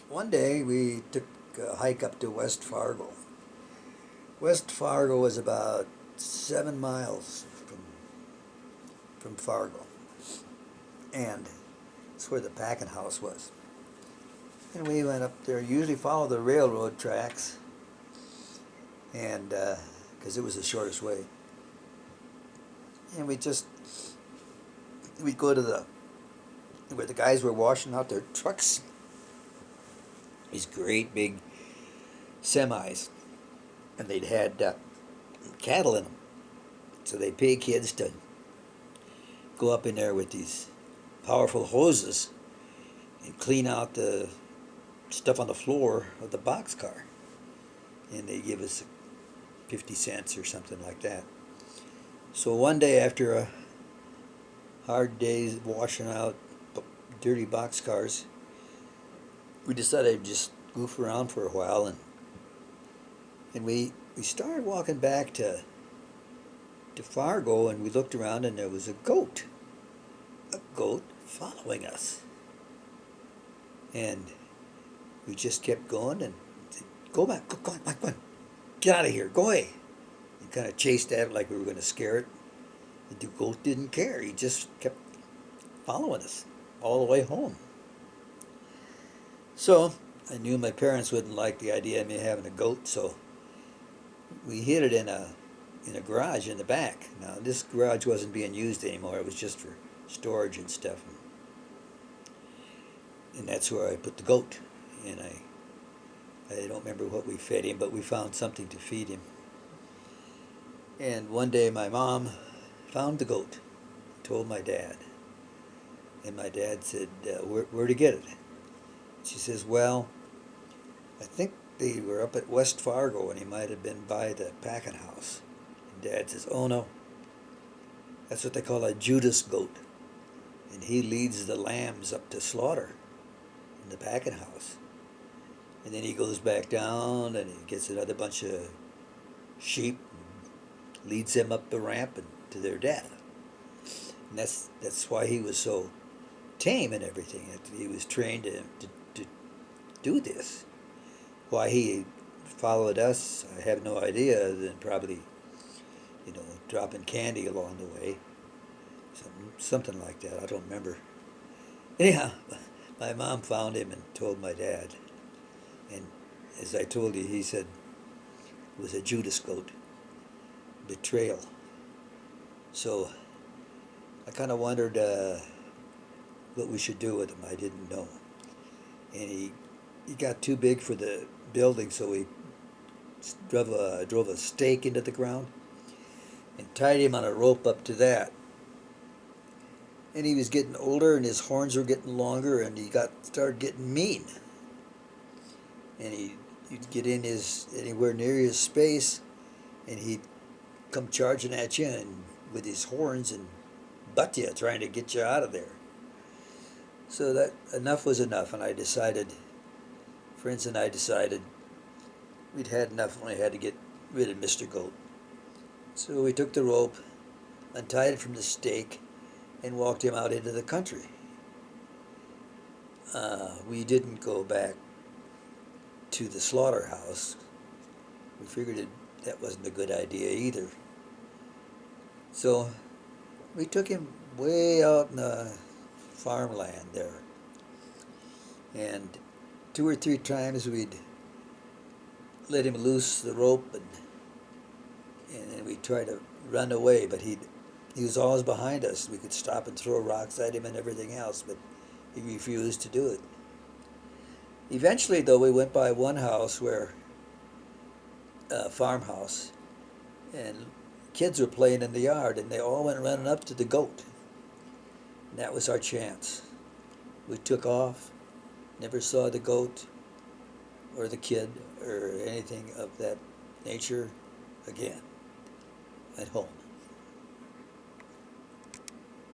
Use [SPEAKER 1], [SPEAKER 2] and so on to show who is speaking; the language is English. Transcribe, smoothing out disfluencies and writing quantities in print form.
[SPEAKER 1] One day we took a hike up to West Fargo. West Fargo is about 7 miles from Fargo, and it's where the packing house was. And we went up there, usually follow the railroad tracks, and because it was the shortest way. And we'd go to the where the guys were washing out their trucks, these great big semis, and they'd had cattle in them. So they pay kids to go up in there with these powerful hoses and clean out the stuff on the floor of the boxcar. And they give us 50 cents or something like that. So one day after a hard day washing out dirty boxcars, we decided to just goof around for a while, and we started walking back to Fargo, and we looked around and there was a goat following us. And we just kept going and said, go back, go on, get out of here, go away. And kind of chased at it like we were going to scare it. The goat didn't care. He just kept following us all the way home. So I knew my parents wouldn't like the idea of me having a goat, so we hid it in a garage in the back. Now this garage wasn't being used anymore. It was just for storage and stuff. And that's where I put the goat. And I don't remember what we fed him, but we found something to feed him. And one day my mom found the goat, told my dad. And my dad said, where to get it? She says, well, I think they were up at West Fargo and he might have been by the packing house. And Dad says, oh no, that's what they call a Judas goat. And he leads the lambs up to slaughter in the packing house. And then he goes back down and he gets another bunch of sheep, and leads them up the ramp and to their death. And that's why he was so tame and everything. He was trained to do this. Why he followed us, I have no idea, other than probably, dropping candy along the way. Something like that. I don't remember. Anyhow, my mom found him and told my dad. And as I told you, he said it was a Judas goat. Betrayal. So I kind of wondered what we should do with him. I didn't know. And he got too big for the building, so we drove a stake into the ground and tied him on a rope up to that. And he was getting older, and his horns were getting longer, and he started getting mean. And you'd get in anywhere near his space, and he'd come charging at you and with his horns and butt you, trying to get you out of there. So that enough was enough, and friends and I decided we'd had enough and we had to get rid of Mr. Goat. So we took the rope, untied it from the stake, and walked him out into the country. We didn't go back to the slaughterhouse. We figured that wasn't a good idea either. So we took him way out in the farmland there. And 2 or 3 times we'd let him loose the rope and then we'd try to run away, but he was always behind us. We could stop and throw rocks at him and everything else, but he refused to do it. Eventually, though, we went by one house a farmhouse, and kids were playing in the yard, and they all went running up to the goat. And that was our chance. We took off, never saw the goat or the kid or anything of that nature again at home.